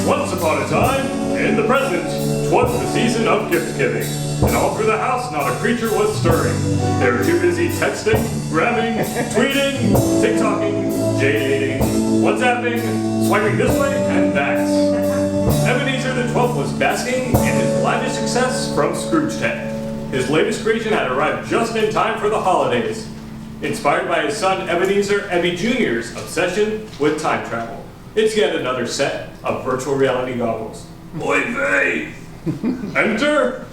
Once upon a time, in the present, 'twas the season of gift-giving, and all through the house not a creature was stirring. They were too busy texting, grabbing, tweeting, TikToking, JDating, WhatsApping, swiping this way and that. Ebenezer the 12th was basking in his lavish success from Scrooge Tech. His latest creation had arrived just in time for the holidays, inspired by his son Ebenezer Ebby Jr.'s obsession with time travel. It's yet another set of virtual reality goggles. Oy vey! Enter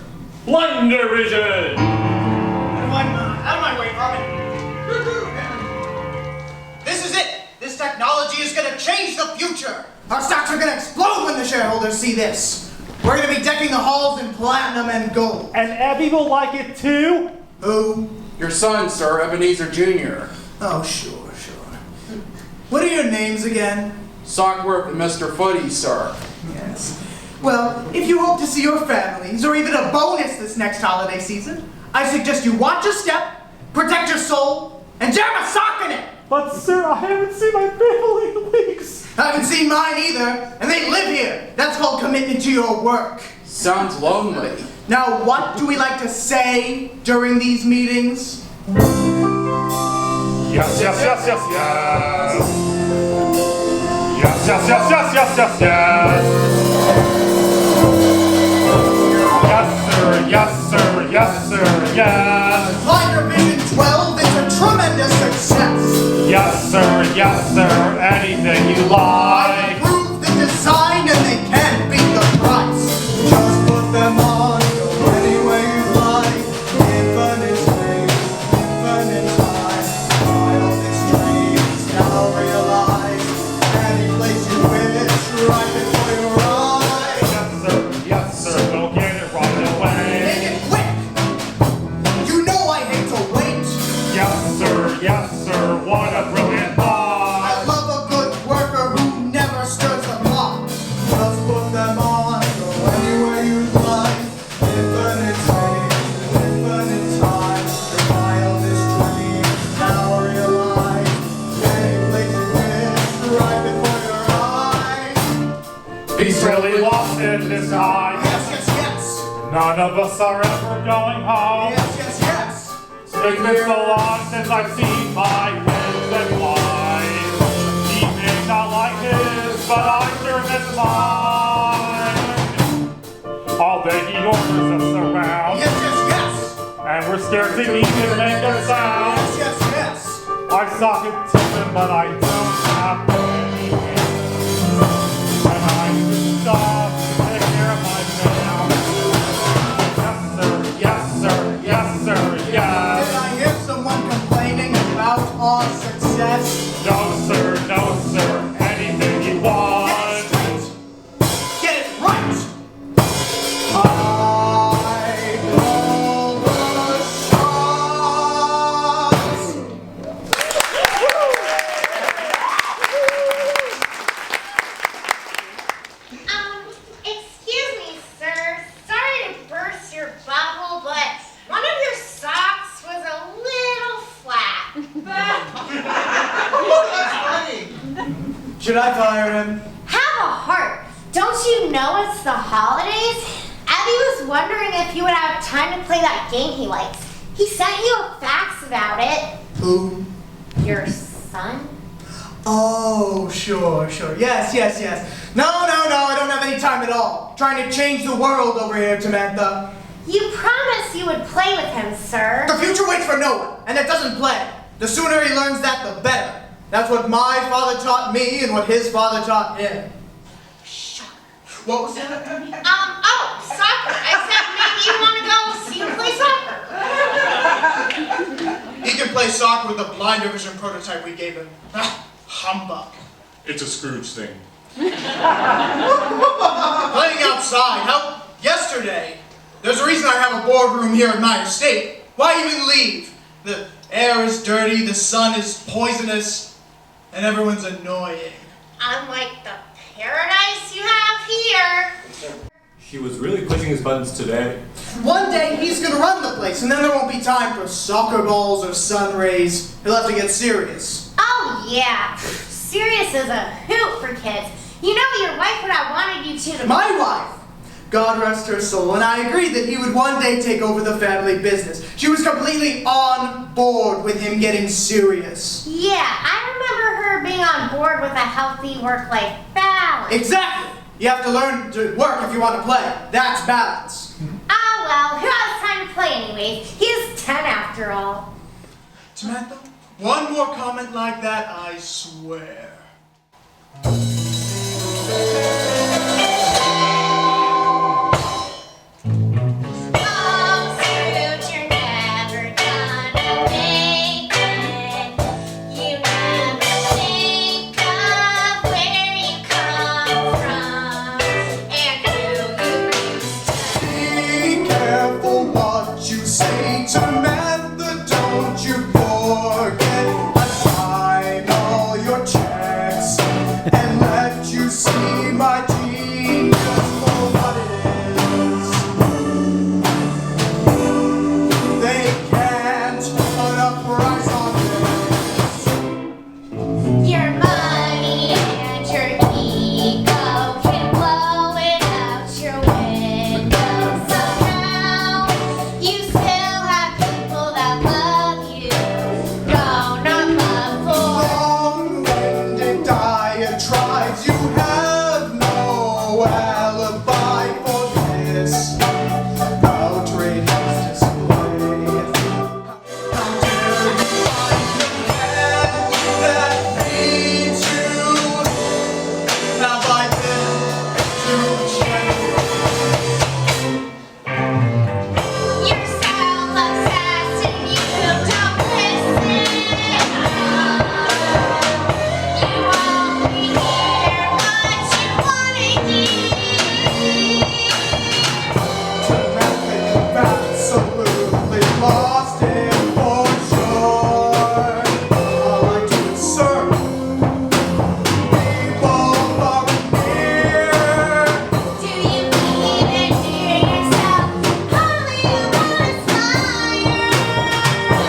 Blinder Vision! Out of my way, Robin! This is it! This technology is gonna change the future! Our stocks are gonna explode when the shareholders see this! We're gonna be decking the halls in platinum and gold. And Abby will like it too? Who? Your son, sir, Ebenezer Jr. Oh, sure. What are your names again? Sockworth and Mr. Footy, sir. Yes. Well, if you hope to see your families, or even a bonus this next holiday season, I suggest you watch your step, protect your soul, and jam a sock in it! But sir, I haven't seen my family in weeks. I haven't seen mine either, and they live here. That's called commitment to your work. Sounds lonely. Now, what do we like to say during these meetings? Yes, yes, yes, yes, yes! Yes, yes, yes, yes, yes, yes, yes! Yes, sir, yes, sir, yes, sir, yes! Blinder Vision 12 is a tremendous success. Yes, sir, anything you I like! approve the design and they can't beat the price. Just put them on, go any way you like. Infinite space, infinite time. Wildest dreams now realized. Any place you wish, right before your eyes. Yes, sir, we'll get it right away! Make it quick! You know I hate to wait. Yes, sir, what a brilliant thought! I love a good worker who never stirs the pot. Just put them on, go anywhere you like. Infinite space, infinite time. Your wildest dream now realized. Any place you wish, right before your eyes. He's really lost in this time. Yes. None of us are ever going home. Yes. It's been so long since I've seen my friends and wives. He may not like his, but I sure miss mine. All day he orders us around, Yes. and we're scared to even make a sound. Yes. I suck at tipping, but I don't have any hands. And I should stop to take care of my family. Yes, sir, yes. Did I hear someone complaining about our success? No, sir, anything you want. Get it straight! Get it right! I call the shots! Excuse me, sir. Sorry to burst your bubble, but one of your socks was a little flat. Should I fire him? Have a heart. Don't you know it's the holidays? Abby was wondering if you would have time to play that game he likes. He sent you a fax about it. Who? Your son? Oh, sure. Yes. No, I don't have any time at all. Trying to change the world over here, Samantha. You promised you would play with him, sir. The future waits for no one, and it doesn't play. The sooner he learns that, the better. That's what my father taught me and what his father taught him. Shocker. What was that? Soccer. I said maybe you want to go see him play soccer. He can play soccer with the Blinder Vision prototype we gave him. Humbug. It's a Scrooge thing. Playing outside. How? Yesterday. There's a reason I have a boardroom here at my estate. Why even leave? The air is dirty, the sun is poisonous, and everyone's annoying. Unlike the paradise you have here. He was really pushing his buttons today. One day he's gonna run the place, and then there won't be time for soccer balls or sun rays. He'll have to get serious. Oh yeah, serious is a hoot for kids. You know your wife would have wanted you to. My wife, God rest her soul, and I agreed that he would one day take over the family business. She was completely on board with him getting serious. Yeah, I remember her being on board with a healthy work-life balance. Exactly. You have to learn to work if you want to play. That's balance. Ah well, who has time to play anyways? He's 10 after all. Samantha, one more comment like that, I swear. Samantha, don't you forget I sign all your checks and let you see my genius for what it is. They can't put a price on this. Your money and your ego can blow it out your window somehow. You still have people that love you, grown up love for. Long-winded diatribes, you have no alibi for this outrageous display. How dare you find the man that needs you? Have I been too generous? You're self-obsessed and you don't listen. You only hear what you want to hear. Samantha, you've absolutely lost it for sure. All I do is serve. People are near. Do you even hear yourself? Only you want fire.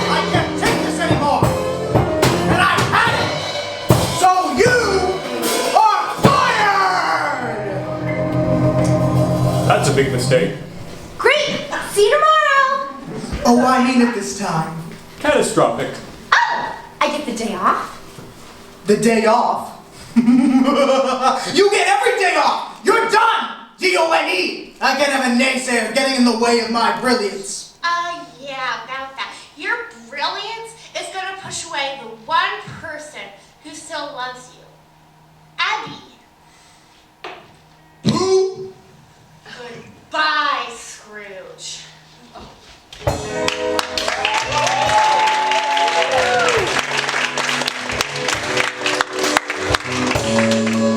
I can't take this anymore. And I've had it. So you are fired. That's a big mistake. Great! See you tomorrow! Oh, I mean it this time. Catastrophic. Oh! I get the day off? The day off. You get every day off. You're done. D-O-N-E. I can't have a naysayer getting in the way of my brilliance. Yeah, about that. Your brilliance is gonna push away the one person who still loves you. Abby. Who? Goodbye, Scrooge.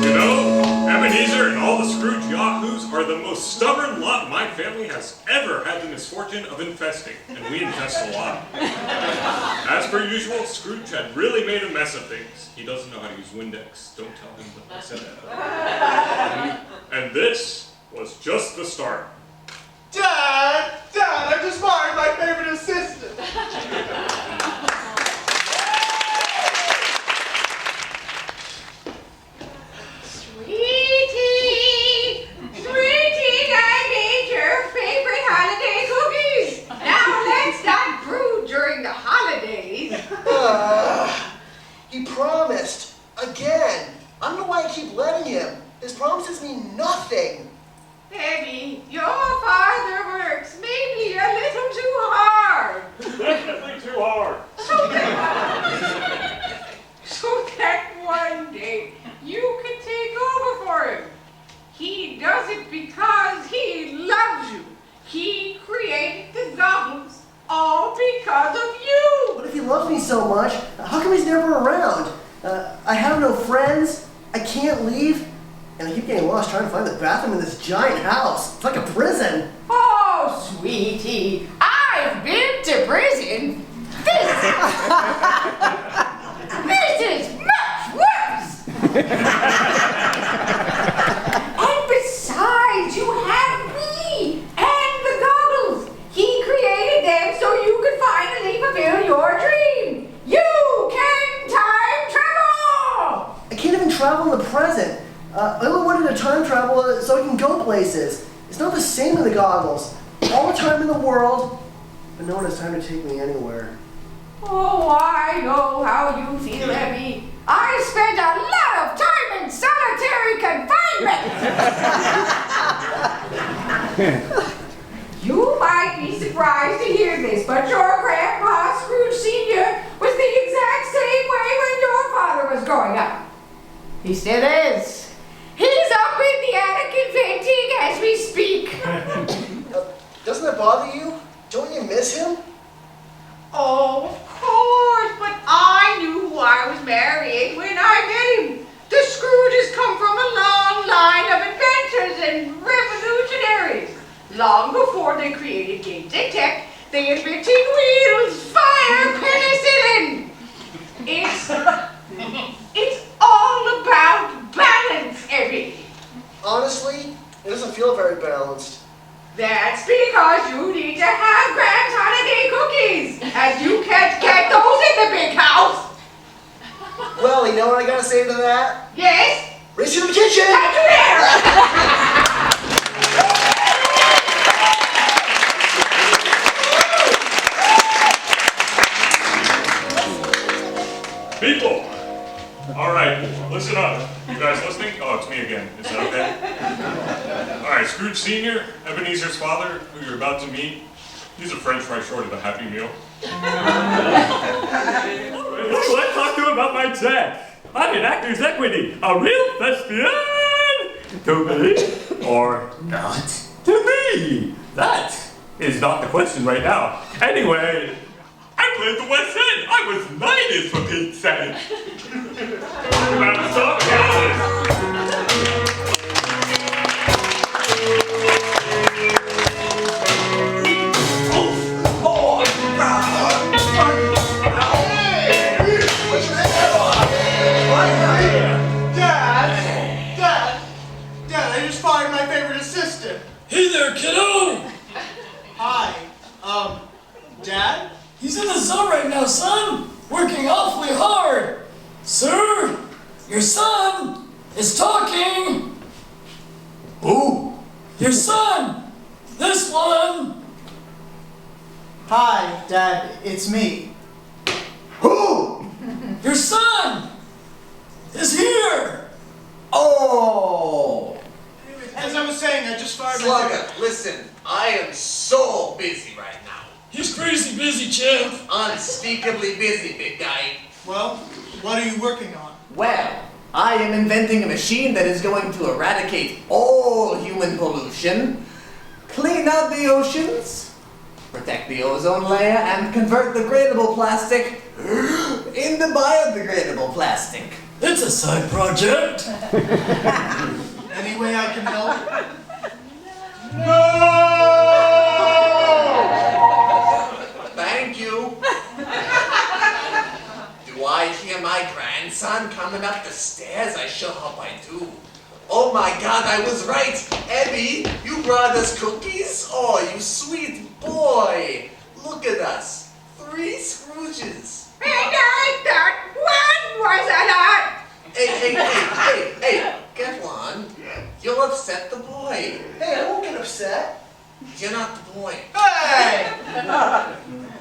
You know, Ebenezer and all the Scrooge yahoos are the most stubborn lot my family has ever had the misfortune of infesting, and we infest a lot. As per usual, Scrooge had really made a mess of things. He doesn't know how to use Windex. Don't tell him that I said that. And this was just the start. Dad, I just fired my favorite assistant. Sweetie! Sweetie, I made your favorite holiday cookies! Now let's not brood during the holidays. He promised. Again. I don't know why I keep letting him. His promises mean nothing. Eddie, your father works maybe a little too hard. Definitely too hard. So that one day you can take over for him. He does it because he loves you. He created the goblins all because of you. But if he loves me so much, how come he's never around? I have no friends. I can't leave. And I keep getting lost trying to find the bathroom in this giant house. It's like a prison. Oh, sweetie, I've been to prison. This is much worse. And besides, you have me. I only wanted to time travel so I can go places. It's not the same in the goggles. All the time in the world, but no one has time to take me anywhere. Oh, I know how you feel, Abby. I spent a lot of time in solitary confinement. You might be surprised to hear this, but your grandpa Scrooge Sr. was the exact same way when your father was growing up. He still is. He's up in the attic inventing as we speak. Doesn't that bother you? Don't you miss him? Oh, of course, but I knew who I was marrying when I met him. The Scrooges come from a long line of inventors and revolutionaries. Long before they created games and tech, they invented wheels, fire, penicillin. It's all about balance, Evie. Honestly, it doesn't feel very balanced. That's because you need to have Grand's holiday cookies, and you can't get those in the big house. Well, you know what I gotta say to that? Yes? Race to the kitchen! Don't you dare! People! Alright, listen up. You guys listening? Oh, it's me again. Is that okay? Alright, Scrooge Sr., Ebenezer's father, who you're about to meet, he's a French fry short of a Happy Meal. Alright, let's talk to him about my tech. I'm an actor's equity, a real thespian! To me, or not to me? That is not the question right now. Anyway, I played the West End. I was knighted for Pete's sake. About stop Dad, I just fired my favorite assistant. Hey there, kiddo! Hi, Dad? He's in the zone right now, son! Working awfully hard! Sir, your son is talking! Who? Your son! This one! Hi, Dad, it's me. Who? Your son is here! Oh! As I was saying, I just fired Slugger, listen, I am so busy right now. He's crazy busy, champ! Unspeakably busy, big guy. Well, what are you working on? Well, I am inventing a machine that is going to eradicate all human pollution, clean out the oceans, protect the ozone layer, and convert degradable plastic into biodegradable plastic. It's a side project! Any way I can help? Thank you. Do I hear my grandson coming up the stairs? I sure hope I do. Oh my God, I was right. Ebby, you brought us cookies? Oh, you sweet boy. Look at us. 3 Scrooges. And I thought one was a lot. Hey, get one. You'll upset the boy. Hey, I won't get upset. You're not the boy. Hey!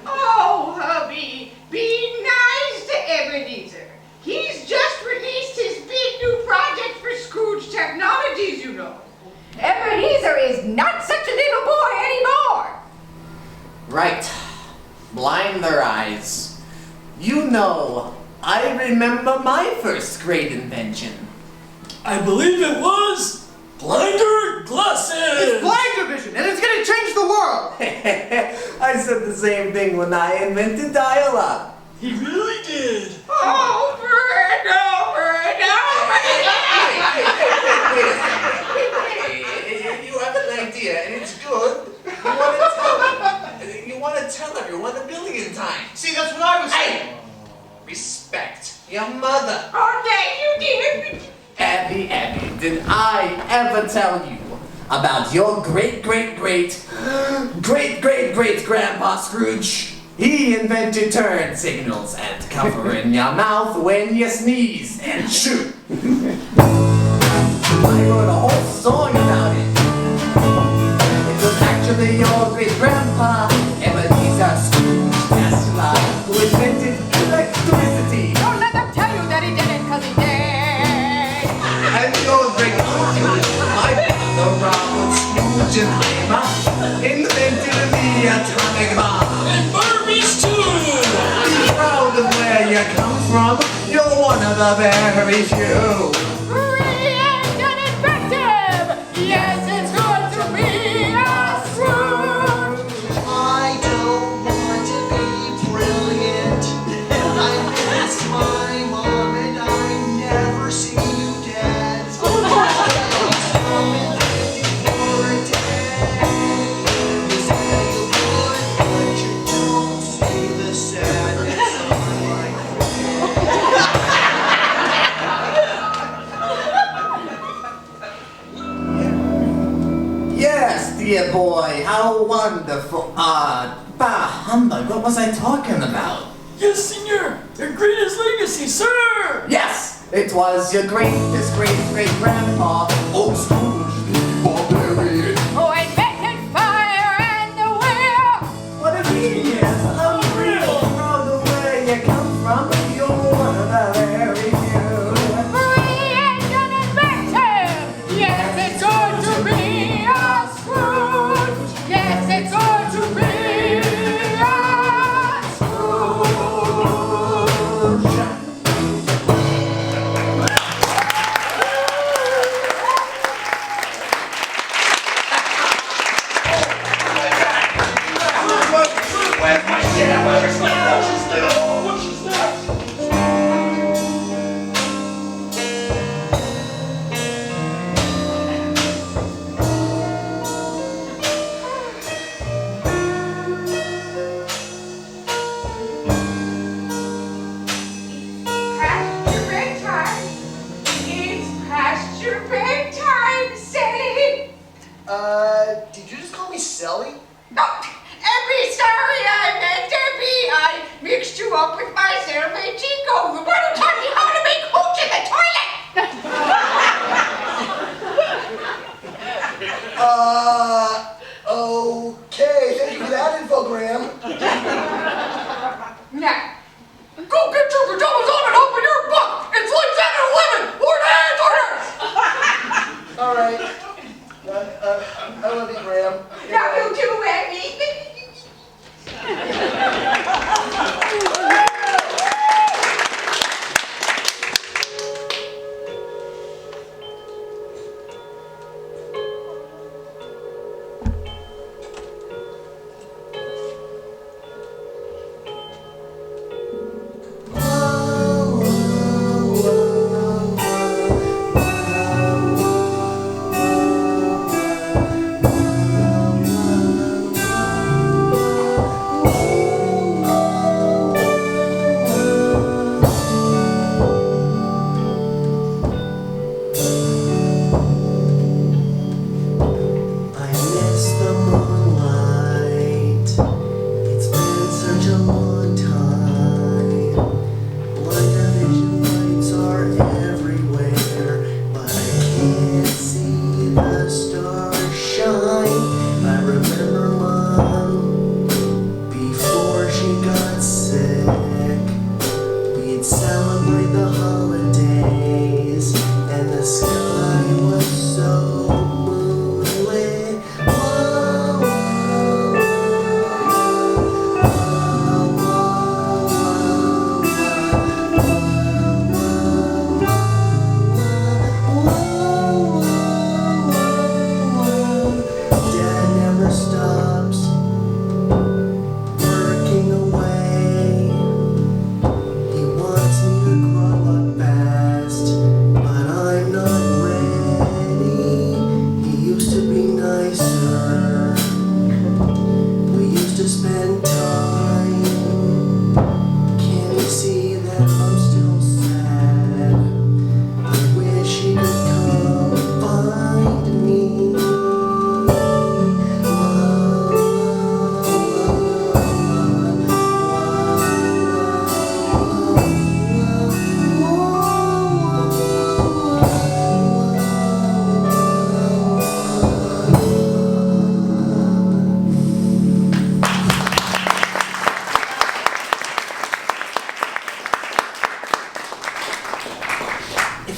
Oh, hubby, be nice to Ebenezer. He's just released his big new project for Scrooge Technologies, you know. Ebenezer is not such a little boy anymore. Right. Blind their eyes. You know, I remember my first great invention. I believe it was blinder glasses! It's blind vision, and it's gonna change the world! I said the same thing when I invented dial-up. He really did! Over and over and over Hey, you have an idea, and it's good. You want to tell everyone 1,000,000,000 times. See, that's what I was saying. Hey! Respect your mother. Oh, Dad, you didn't. Abby, did I ever tell you about your great grandpa Scrooge? He invented turn signals and covering your mouth when you sneeze and shoot. I wrote a whole song about it. It was actually your great-grandpa, Ebenezer Scrooge Tesla, who invented electricity. Don't let them tell you that he did it, because he did. And your great-uncle, my brother Robert Scrooge and invented the atomic bomb. And Barbies too! Be proud of where you come from. You're one of the very few. Brilliant and inventive! Yes, it's good to be a Scrooge! I don't want to be brilliant. I miss my mom and I never see you, Dad. Please come and thank you for a day. You say you would, but you don't see the sadness of my Yes, dear boy, how wonderful. Bah humbug, what was I talking about? Yes, senor! Your greatest legacy, sir! Yes, it was your great-grandpa, old Scrooge the Barbarian. Who invented fire and the wheel! What a genius! I'm real proud of where you come from. You're one of the very few. Brilliant and inventive! Yes, it's good to be a Scrooge! Yes, it's good to be a Scrooge! Where's my shit? Where's my What's that? Past your bedtime. It's past your bedtime, Sally. Did you just call me Sally? Oh, Abby, sorry, I meant Debbie. I mixed you up with my cellmate Chico, the one who taught me how to make hooch in the toilet. Okay, thank you for that infogram. Now, go get your pajamas on and open your book. It's like 7-Eleven. Orders! All right. I love you, Graham. Now you too, Abby.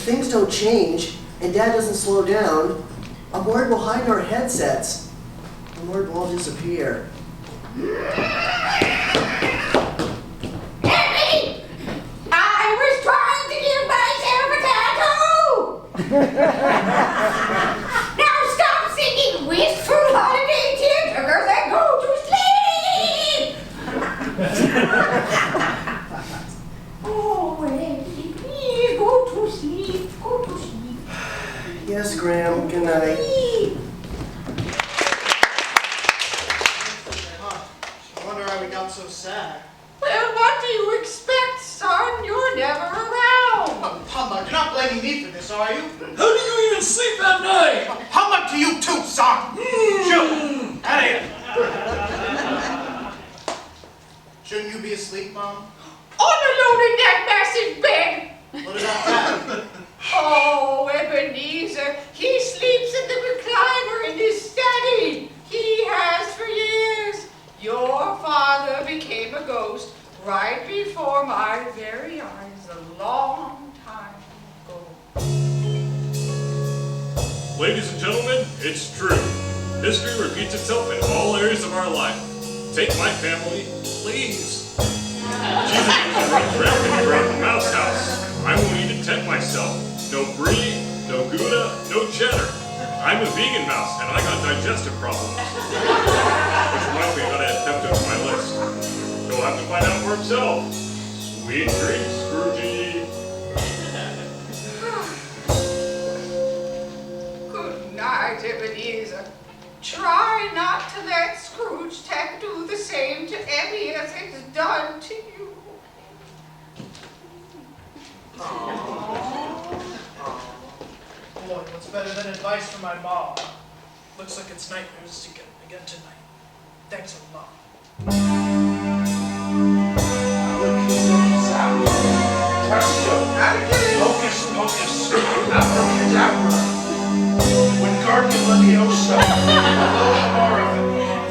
things don't change and Dad doesn't slow down, a word will hide in our headsets. The word will all disappear. Henry! I was trying to give myself a tattoo! Now stop singing wistful holiday tearjerkers and go to sleep! Oh, Henry, please go to sleep. Go to sleep. Yes, Graham, good night. Sleep. I wonder how we got so sad. Well, what do you expect, son? You're never around. Oh, Papa, you're not blaming me for this, are you? How do you even sleep at night? How much to you too, son? Shoot! Out of here! Shouldn't you be asleep, Mom? All alone in that massive bed. What about that? Oh, Ebenezer, he sleeps in the recliner in his study. He has for years. Your father became a ghost right before my very eyes a long time ago. Ladies and gentlemen, it's true. History repeats itself in all areas of our life. Take my family, please. Jesus runs rampant around the mouse house. I won't even tempt myself. No brie, no Gouda, no cheddar. I'm a vegan mouse, and I got digestive problems. Which reminds me, I gotta add Pepto to my list. He'll have to find out for himself. Sweet dreams, Scroogey. Good night, Ebenezer. Try not to let Scrooge Tech do the same to Emmy as it's done to you. Boy, what's better than advice from my mom? Looks like it's nightmares again tonight. Thanks a lot. Hocus pocus, abracadabra. Wingardium Leviosa, Aloha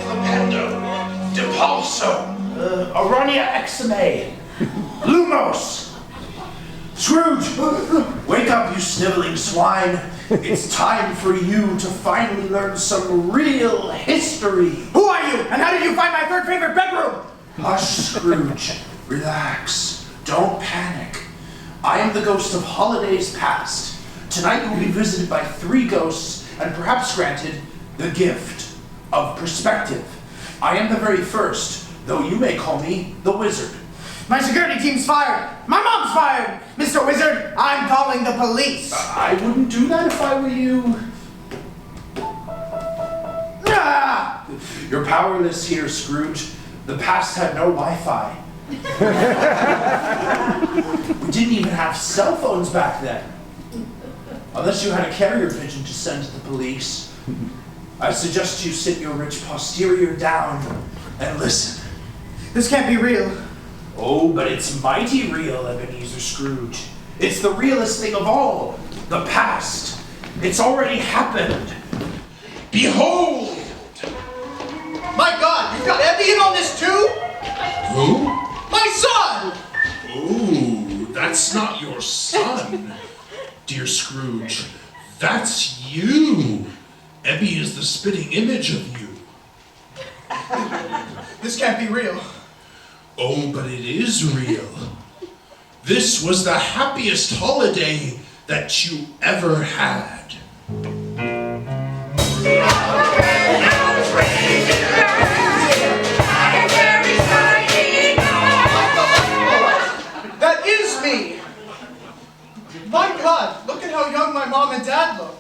Flipendo, Depulso, Araña Exime, Lumos. Scrooge, wake up, you sniveling swine. It's time for you to finally learn some real history. Who are you? And how did you find my third favorite bedroom? Hush, Scrooge. Relax. Don't panic. I am the ghost of holidays past. Tonight you will be visited by 3 ghosts and perhaps granted the gift of perspective. I am the very first, though you may call me the wizard. My security team's fired. My mom's fired. Mr. Wizard, I'm calling the police. I wouldn't do that if I were you. Ah! You're powerless here, Scrooge. The past had no Wi-Fi. We didn't even have cell phones back then. Unless you had a carrier pigeon to send to the police. I suggest you sit your rich posterior down and listen. This can't be real. Oh, but it's mighty real, Ebenezer Scrooge. It's the realest thing of all. The past. It's already happened. Behold! My God, you've got Ebby in on this too? Who? My son! Ooh, that's not your son, dear Scrooge. That's you. Ebby is the spitting image of you. This can't be real. Oh, but it is real. This was the happiest holiday that you ever had. That is me! My God, look at how young my mom and dad look.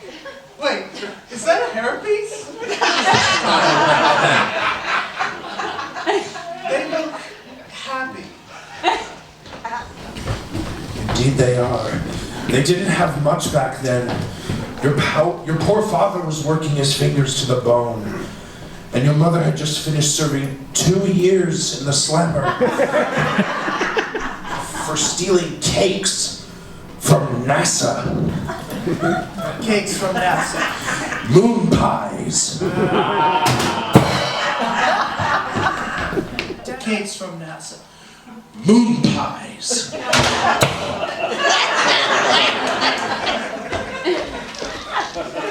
Wait, is that a hairpiece? They look happy. Indeed they are. They didn't have much back then. Your poor father was working his fingers to the bone. And your mother had just finished serving 2 years in the slammer. For stealing cakes from NASA. Cakes from NASA. Moon pies. Cakes from NASA. Moon pies.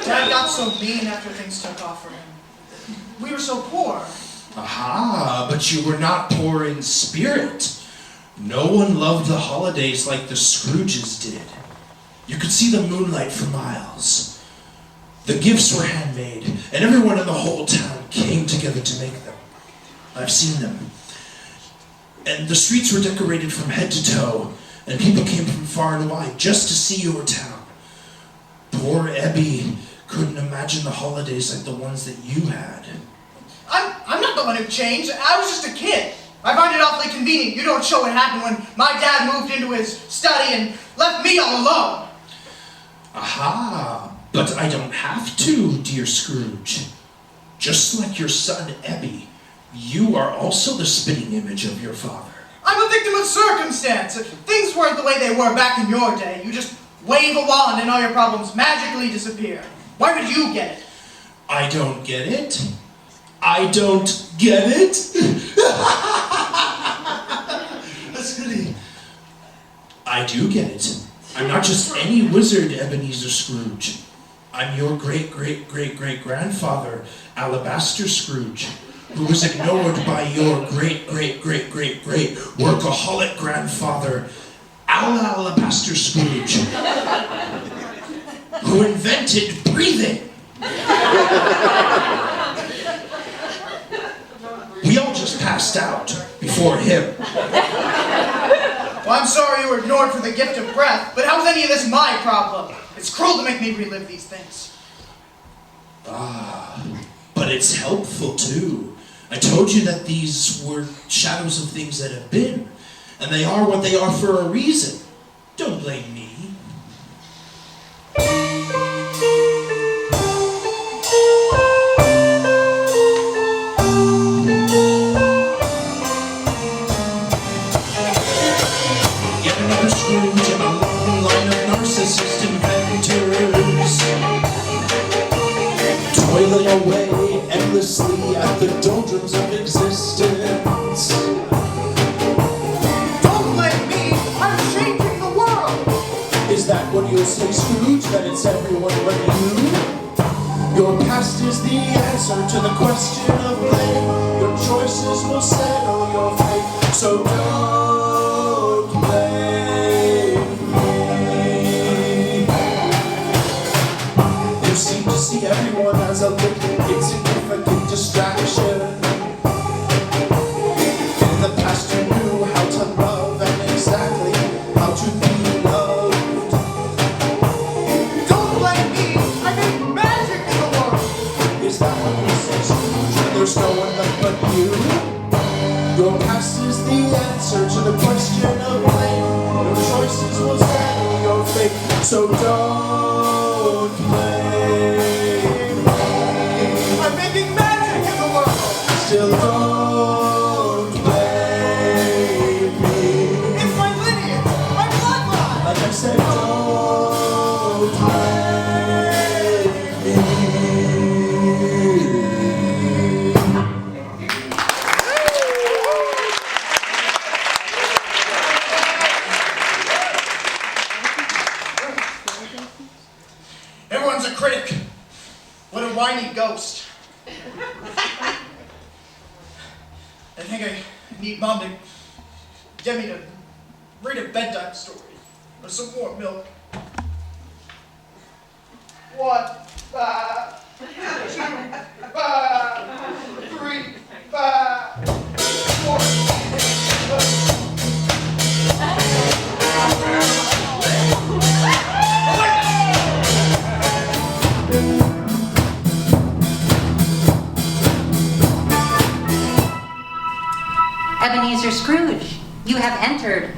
Dad got so mean after things took off for him. We were so poor. Aha, but you were not poor in spirit. No one loved the holidays like the Scrooges did. You could see the moonlight for miles. The gifts were handmade, and everyone in the whole town came together to make them. I've seen them. And the streets were decorated from head to toe, and people came from far and wide just to see your town. Poor Ebby couldn't imagine the holidays like the ones that you had. I'm not the one who changed. I was just a kid. I find it awfully convenient you don't show what happened when my dad moved into his study and left me all alone. Aha, but I don't have to, dear Scrooge. Just like your son Ebby, you are also the spitting image of your father. I'm a victim of circumstance. Things weren't the way they were back in your day. You just wave a wand and all your problems magically disappear. Why would you get it? I don't get it. I don't get it. That's really... I do get it. I'm not just any wizard, Ebenezer Scrooge. I'm your great-great-great-great-grandfather, Alabaster Scrooge, who was ignored by your great-great-great-great-great workaholic grandfather, Alabaster Scrooge, who invented breathing. We all just passed out before him. Well, I'm sorry you were ignored for the gift of breath, but how's any of this my problem? It's cruel to make me relive these things. Ah, but it's helpful too. I told you that these were shadows of things that have been, and they are what they are for a reason. Don't blame me. Scrooge and a long line of narcissist inventors, toiling away endlessly at the doldrums of existence. Don't blame me! I'm changing the world! Is that what you'll say, Scrooge? That it's everyone but you? Your past is the answer to the question of blame. Your choices will settle your fate, so don't blame. Seem to see everyone as a little insignificant distraction. In the past you knew how to love and exactly how to be loved. Don't blame me! I make magic in the world! Is that what you say, Scrooge? There's no one left but you? Your past is the answer to the question of blame. Your choices will settle your fate, so don't blame. Still don't blame me. It's my lineage! My bloodline! Like I said, don't blame me. Everyone's a critic. What a whiny ghost. I think I need Mom to get me to read a bedtime story or some more milk. 1, 5, 2, 5, 3, 5, 4. Ebenezer Scrooge, you have entered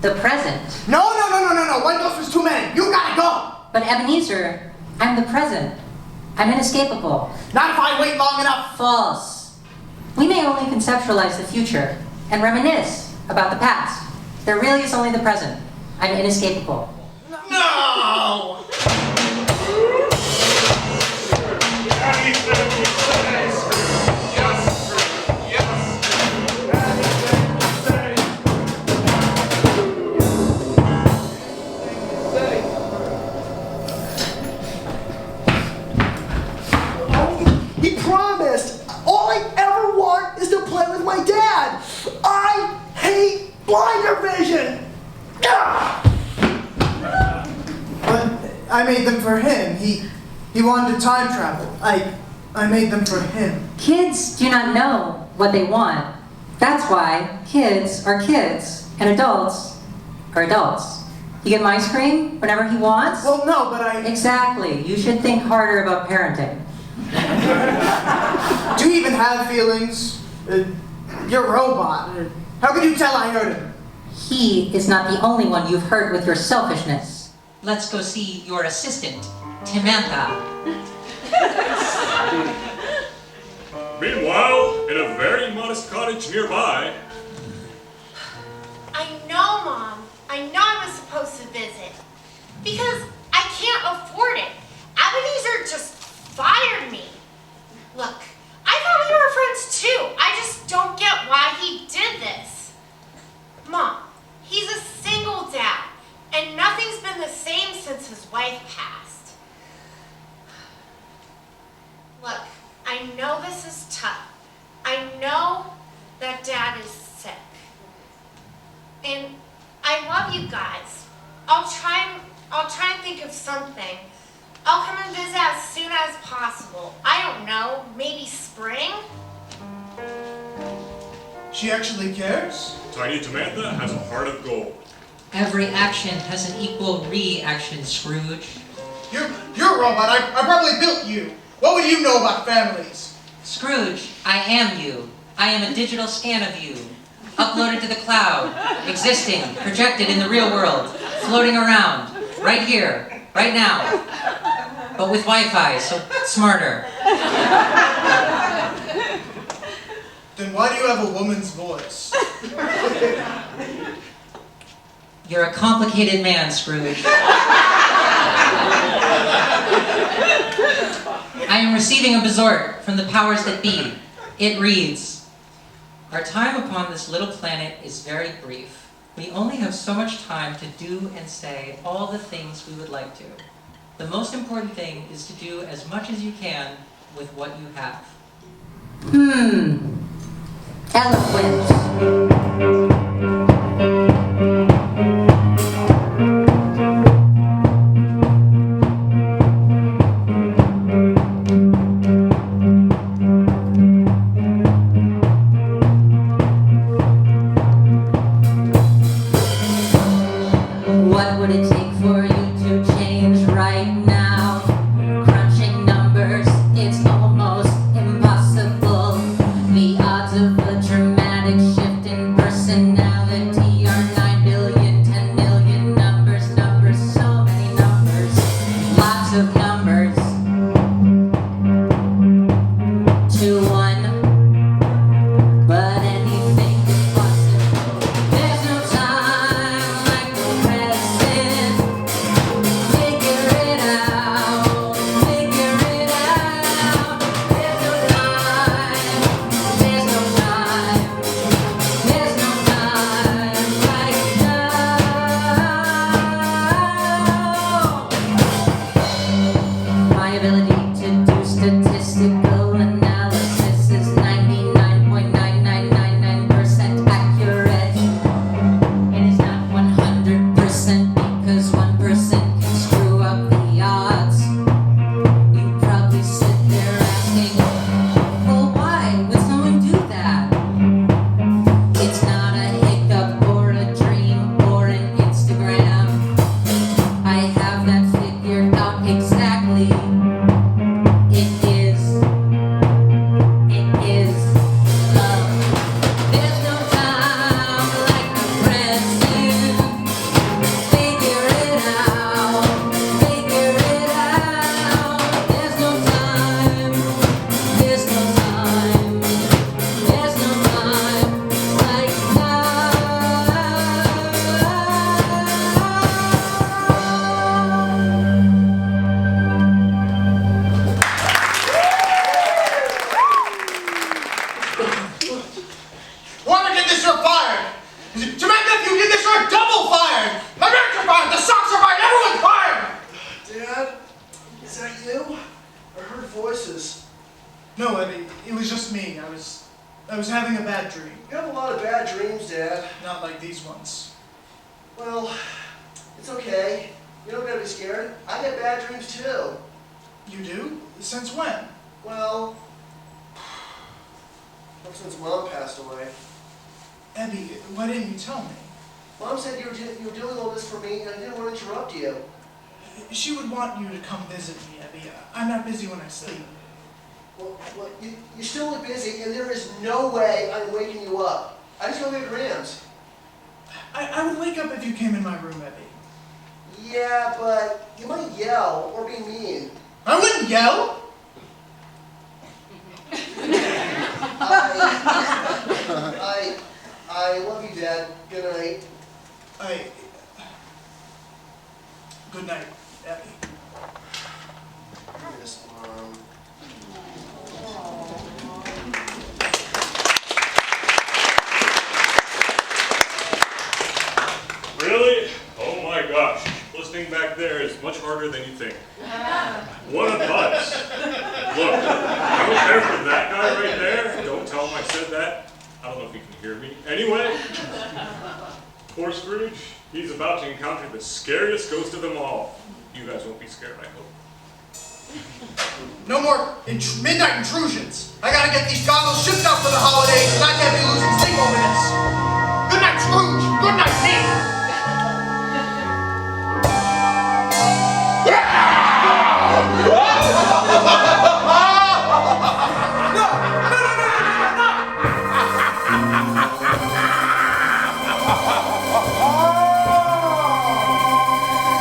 the present. No. One ghost was too many. You gotta go. But Ebenezer, I'm the present. I'm inescapable. Not if I wait long enough. False. We may only conceptualize the future and reminisce about the past. There really is only the present. I'm inescapable. No! Blinder vision! But I made them for him. He wanted to time travel. I made them for him. Kids do not know what they want. That's why kids are kids and adults are adults. You give him ice cream whenever he wants? Well, no, but Exactly. You should think harder about parenting. Do you even have feelings? You're a robot. How can you tell I hurt him? He is not the only one you've hurt with your selfishness. Let's go see your assistant, Timantha. Meanwhile, in a very modest cottage nearby. I know, Mom. I know I was supposed to visit. Because I can't afford it. Ebenezer just fired me. Look, I thought we were friends too. I just don't get why he did this. Mom, he's a single dad, and nothing's been the same since his wife passed. Look, I know this is tough. I know that Dad is sick. And I love you guys. I'll try and think of something. I'll come and visit as soon as possible. I don't know, maybe spring? She actually cares? Tiny Tamantha has a heart of gold. Every action has an equal reaction, Scrooge. You're a robot. I probably built you. What would you know about families? Scrooge, I am you. I am a digital scan of you. Uploaded to the cloud, existing, projected in the real world, floating around, right here, right now. But with Wi-Fi, so smarter. Then why do you have a woman's voice? You're a complicated man, Scrooge. I am receiving a besort from the powers that be. It reads, "Our time upon this little planet is very brief. We only have so much time to do and say all the things we would like to. The most important thing is to do as much as you can with what you have." Eloquent. What would it take for you to change right now? Crunching numbers, it's almost impossible. The odds of a dramatic shift in personality are 9 billion, 10 million numbers, numbers, so many numbers, lots of numbers. To one, but anything is possible. There's no time like the present. Figure it out, figure it out. There's no time, there's no time, there's no time right now. My ability to do statistical analysis is 99.9999% accurate. It is not 100% because 1% can screw up the odds. You probably sit there asking, well, why would someone do that? It's not a hiccup or a dream or an Instagram. I have that figured out exactly. It is love. There's no time like the present. Figure it out, figure it out. There's no time, there's no time, there's no time like now. Whoever did this, you're fired! Jamaica, if you did this, you're double fired! My parents are fired, the Sox are fired, everyone's fired! Dad, is that you? I heard voices. No, Eddie, it was just me. I was I was having a bad dream. You have a lot of bad dreams, Dad. Not like these ones. Well, it's okay. You don't gotta be scared. I get bad dreams too. You do? Since when? Well, ever since Mom passed away. Abby, why didn't you tell me? Mom said you were doing all this for me, and I didn't want to interrupt you. She would want you to come visit me, Abby. I'm not busy when I sleep. Well, you're still busy, and there is no way I'm waking you up. I just go get Grams. I would wake up if you came in my room, Abby. Yeah, but you might yell or be mean. I wouldn't yell! I love you, Dad. Good night. Good night, Abby. Miss Mom. Really? Oh my gosh. Listening back there is much harder than you think. What a buzz. Look, I don't care for that guy right there. Don't tell him I said that. I don't know if he can hear me. Anyway, poor Scrooge, he's about to encounter the scariest ghost of them all. You guys won't be scared, I hope. No more midnight intrusions. I gotta get these goggles shipped out for the holidays, and I can't be losing sleep over this. Good night, Scrooge. Good night, Nick.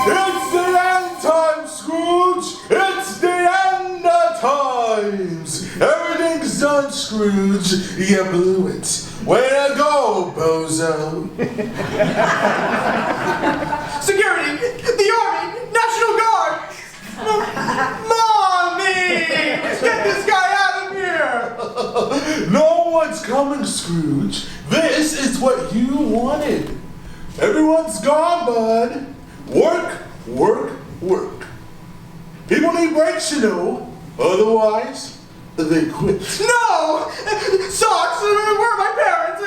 It's the end time, Scrooge! It's the end of times! Everything's done, Scrooge. You blew it. Way to go, bozo! Security! The Army! National Guard! Mommy! Get this guy out of here! No one's coming, Scrooge. This is what you wanted. Everyone's gone, bud. Work, work, work. People need breaks, you know. Otherwise, they quit. No! Socks! Where are my parents?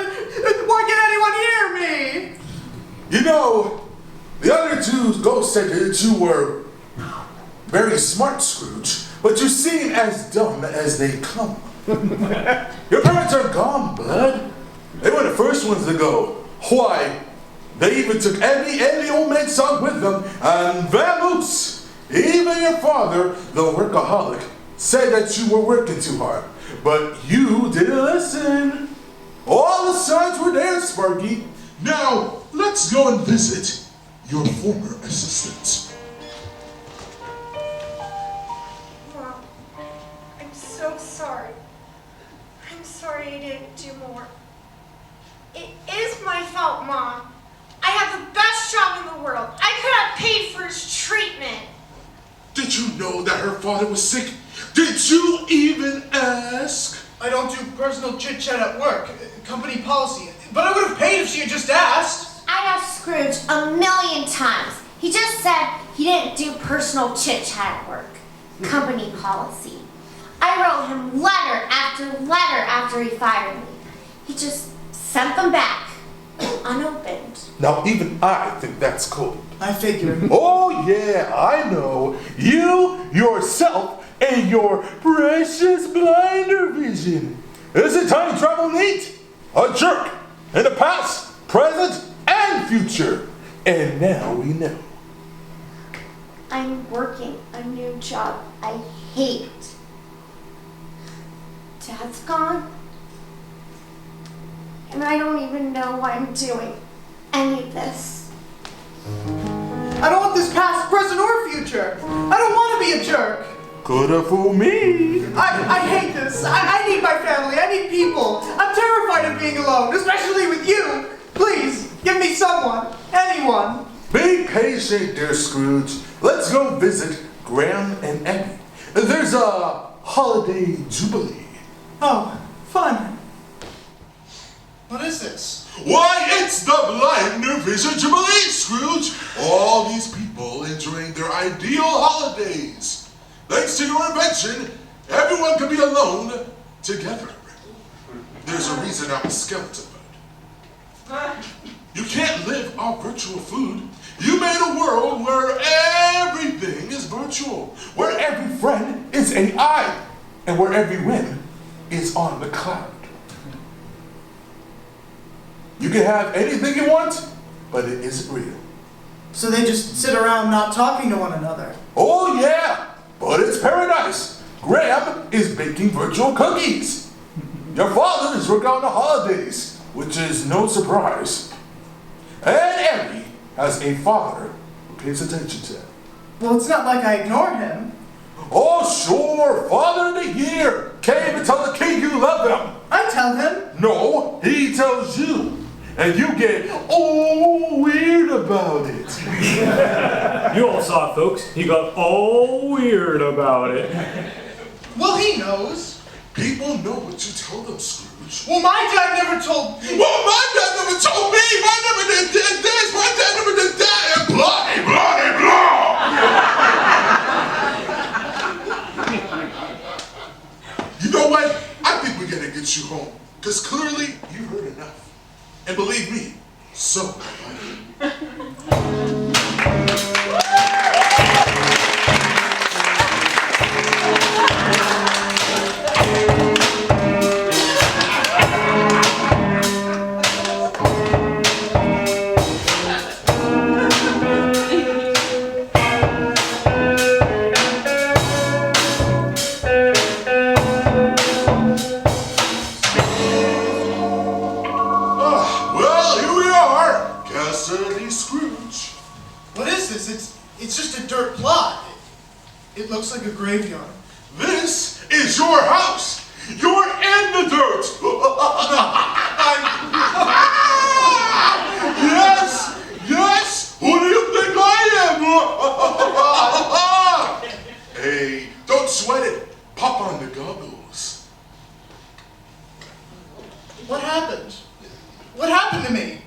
Why can't anyone hear me? You know, the other two ghosts said that you were very smart, Scrooge, but you seem as dumb as they come. Your parents are gone, bud. They were the first ones to go. Why? They even took Abby and the old man's son with them, and vamoose! Even your father, the workaholic, said that you were working too hard. But you didn't listen. All the signs were there, Sparky. Now, let's go and visit your former assistant. Mom, I'm so sorry. I'm sorry I didn't do more. It is my fault, Mom. I have the best job in the world. I could have paid for his treatment. Did you know that her father was sick? Did you even ask? I don't do personal chit-chat at work. Company policy. But I would have paid if she had just asked. I asked Scrooge 1,000,000 times. He just said he didn't do personal chit-chat at work. Company policy. I wrote him letter after he fired me. He just sent them back, unopened. Now, even I think that's cool. I figured. Oh, yeah, I know. You, yourself, and your precious blinder vision. Is it time travel neat? A jerk in the past, present, and future. And now we know. I'm working a new job I hate. Dad's gone. And I don't even know why I'm doing any of this. I don't want this past, present, or future. I don't want to be a jerk. Coulda fooled me. I hate this. I need my family. I need people. I'm terrified of being alone, especially with you. Please, give me someone. Anyone. Be patient, dear Scrooge. Let's go visit Graham and Abby. There's a holiday jubilee. Oh, fun. What is this? Why, it's the Blinder Vision Jubilee, Scrooge! All these people enjoying their ideal holidays. Thanks to your invention, everyone can be alone together. there's a reason I'm a skeleton bird. You can't live off virtual food. You made a world where everything is virtual, Where every friend is AI, and where every win is on the cloud. You can have anything you want, but it isn't real. So they just sit around not talking to one another. Oh yeah, but it's paradise. Graham is baking virtual cookies. Your father is working on the holidays, which is no surprise. And Emmy has a father who pays attention to him. Well, it's not like I ignored him. Oh sure, Father of the Year. Can't even tell the king you love him. I tell him. No, he tells you. And you get all weird about it. You all saw it, folks. He got all weird about it. Well, he knows. People know what you tell them, Scrooge. Well, my dad never told me. Well, my dad never told me. My dad never did this. My dad never did that. And blah, blah, blah. You know what? I think we gotta get you home. Because clearly you heard enough. And believe me, so have I. It's just a dirt plot. It looks like a graveyard. This is your house. You're in the dirt. Yes, yes. Who do you think I am? Hey, don't sweat it. Pop on the goggles. What happened? What happened to me?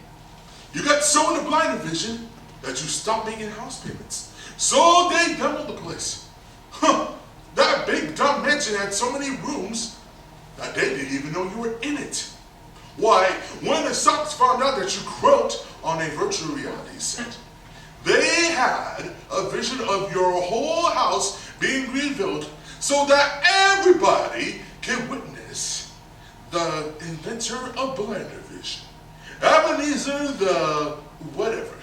You got so into blind vision that you stopped making house payments. So they demoed the place. Huh. That big dumb mansion had so many rooms that they didn't even know you were in it. Why, when the Sox found out that you croaked on a virtual reality set, they had a vision of your whole house being rebuilt so that everybody can witness the inventor of blind vision. Ebenezer the whatever.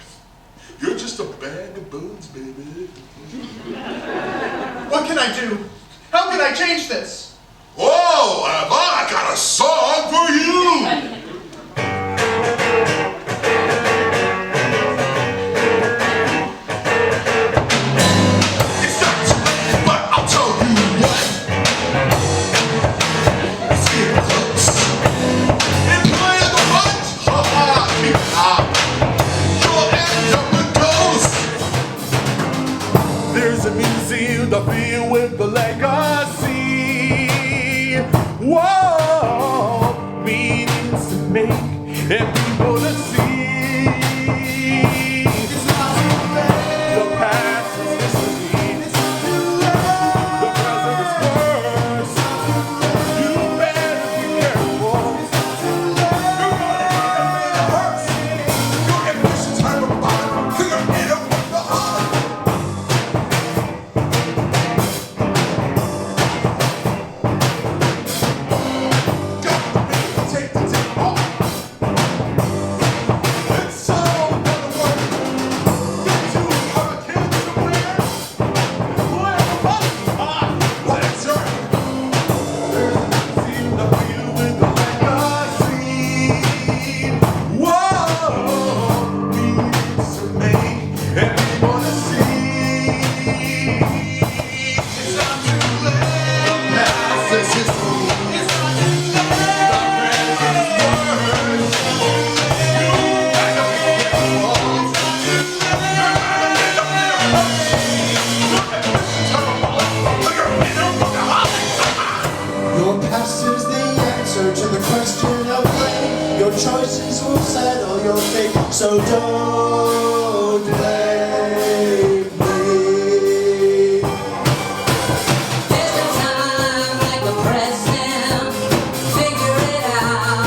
You're just a bag of bones, baby. What can I do? How can I change this? Oh, have I got a song for you! It's not too late, but I'll tell you what. Let's get close. And play the hunt. Ha ha, keep it hot. You'll end up with ghosts. There's a museum to feel with the legacy. Whoa, meanings to make and people to see. It's not too late. The past is history. It's not too late. The present is worse. You better be careful. It's not too late. You're gonna end up in a hearse. Your ambitions have a bottom. You're gonna end up with the heart. Take the tape off. It's all gonna work. Get to our kids somewhere. Whoever wants let's turn. See the view with the legacy. Whoa, meanings to make and people to see. It's not too late. The past is history. It's not too late. Your past is the answer to the question of blame. Your choices will settle your fate, so don't blame me. There's a time like the present. Figure it out.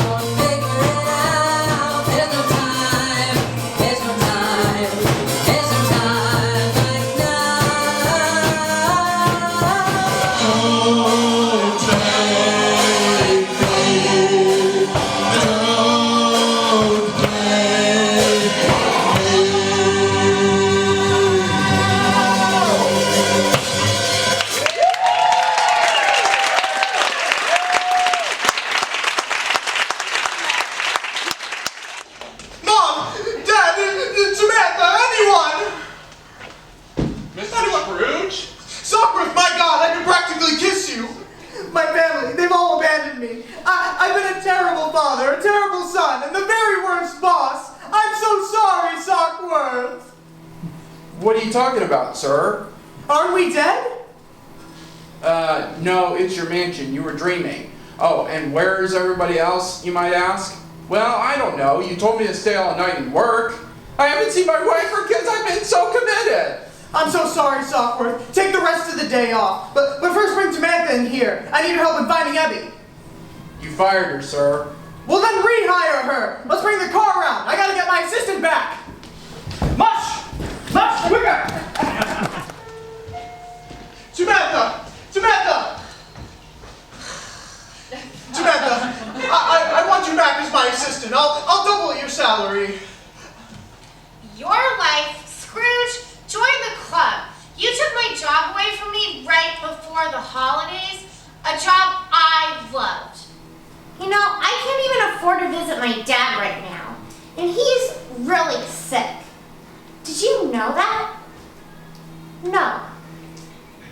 Southworth! What are you talking about, sir? Aren't we dead? No, it's your mansion. You were dreaming. Oh, and where is everybody else, you might ask? Well, I don't know. You told me to stay all night and work. I haven't seen my wife or kids. I've been so committed. I'm so sorry, Southworth. Take the rest of the day off. But first bring Samantha in here. I need her help in finding Abby. You fired her, sir. Well, then rehire her. Let's bring the car around. I gotta get my assistant back. Mush! Mush, quicker! Samantha! Samantha! Samantha, I want you back as my assistant. I'll double your salary. Your life, Scrooge, join the club. You took my job away from me right before the holidays, a job I loved. You know, I can't even afford to visit my dad right now, and he's really sick. Did you know that? No.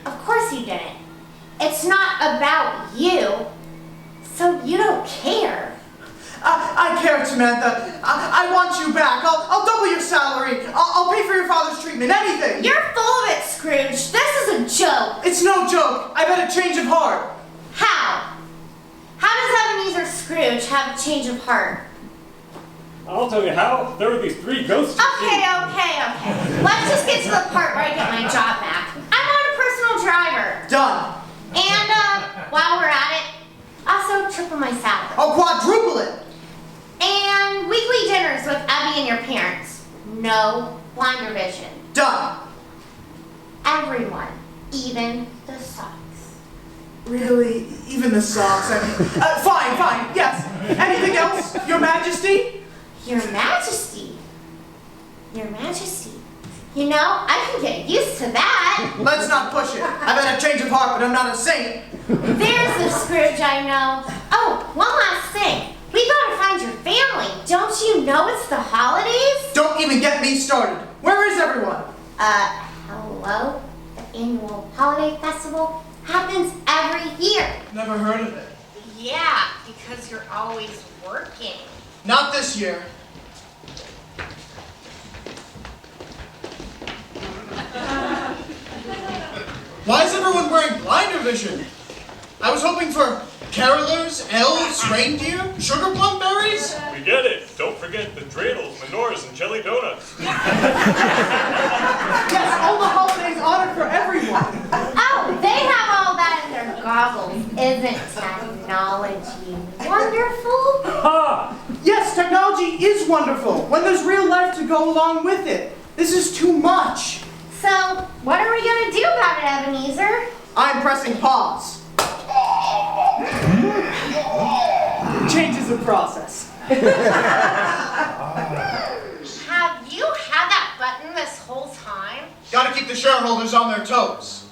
Of course you didn't. It's not about you, so you don't care. I care, Samantha. I want you back. I'll double your salary. I'll pay for your father's treatment. Anything. You're full of it, Scrooge. This is a joke. It's no joke. I've had a change of heart. How? How does Ebenezer Scrooge have a change of heart? I'll tell you how. There were these 3 ghosts. Okay. Let's just get to the part where I get my job back. I want a personal driver. Done. And while we're at it, also triple my salary. I'll quadruple it. And weekly dinners with Abby and your parents. No blinder vision. Done. Everyone, even the socks. Really? Even the socks? I mean, fine, yes. Anything else, Your Majesty? Your Majesty? Your Majesty. You know, I can get used to that. Let's not push it. I've had a change of heart, but I'm not a saint. There's the Scrooge I know. Oh, one last thing. We gotta find your family. Don't you know it's the holidays? Don't even get me started. Where is everyone? Hello? The annual holiday festival happens every year. Never heard of it. Yeah, because you're always working. Not this year. Why is everyone wearing blinder vision? I was hoping for carolers, elves, reindeer, sugar plum berries. We get it. Don't forget the dreidels, menorahs, and jelly donuts. Yes, all the holidays honored for everyone. Oh, they have all that in their goggles. Isn't technology wonderful? Ah, yes, technology is wonderful when there's real life to go along with it. This is too much. So, what are we gonna do about it, Ebenezer? I'm pressing pause. Change is a process. Have you had that button this whole time? Gotta keep the shareholders on their toes.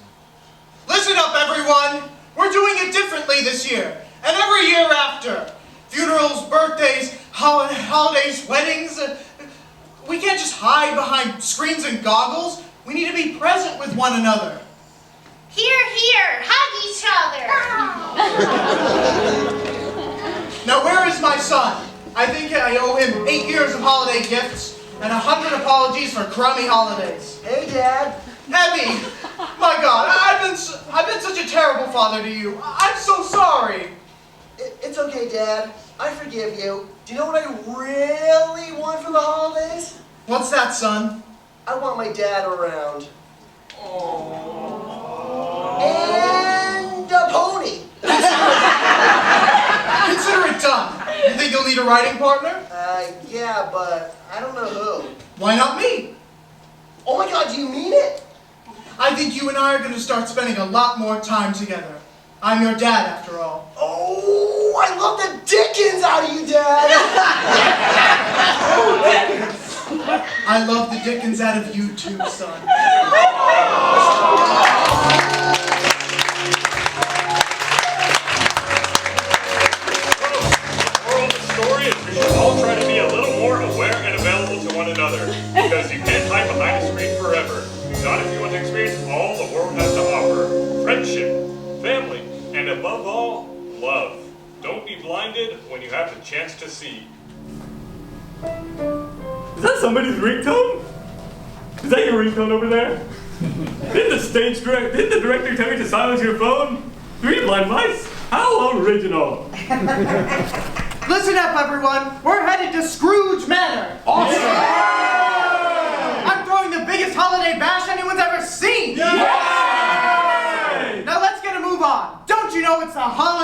Listen up, everyone. We're doing it differently this year, and every year after. Funerals, birthdays, holidays, weddings. We can't just hide behind screens and goggles. We need to be present with one another. Here, hug each other. Now, where is my son? I think I owe him 8 years of holiday gifts and 100 apologies for crummy holidays. Hey, Dad. Abby, my God, I've been such a terrible father to you. I'm so sorry. It's okay, Dad. I forgive you. Do you know what I really want for the holidays? What's that, son? I want my dad around. And a pony. Consider it done. You think you'll need a riding partner? Yeah, but I don't know who. Why not me? Oh my God, do you mean it? I think you and I are going to start spending a lot more time together. I'm your dad, after all. Oh, I love the Dickens out of you, Dad. I love the Dickens out of you too, son. Moral of the story is we should all try to be a little more aware and available to one another, because you can't hide behind a screen forever. Not if you want to experience all the world has to offer. Friendship, family, and above all, love. Don't be blinded when you have the chance to see. Is that somebody's ringtone? that your ringtone over there? Did the director tell you to silence your phone? 3 blind mice? How original! Listen up, everyone. We're headed to Scrooge Manor. Awesome! I'm throwing the biggest holiday bash anyone's ever seen. Yay! Now let's get a move on. Don't you know it's the holiday